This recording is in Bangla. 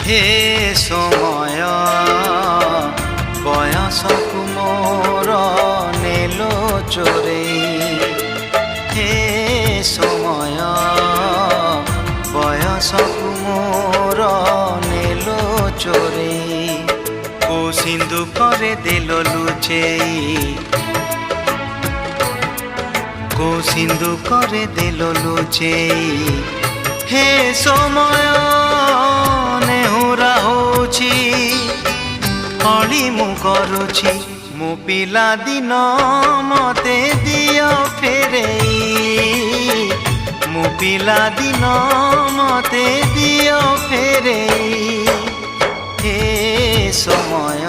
হে সময় বয়সকু মোর নেলো চোরেই। হে সময় বয়সকু মোর নেলো চোরেই। কো সিন্ধু করে দেল লুচেই, কো সিন্ধু করে দেল লুচেই। হে সময় ନେହୁରା ହଉଛି ଅଳି ମୁଁ କରୁଛି। ମୋ ପିଲା ଦିନ ମତେ ଦିଅ ଫେରେଇ, ମୋ ପିଲା ଦିନ ମତେ ଦିଅ ଫେରେଇ। ହେ ସମୟ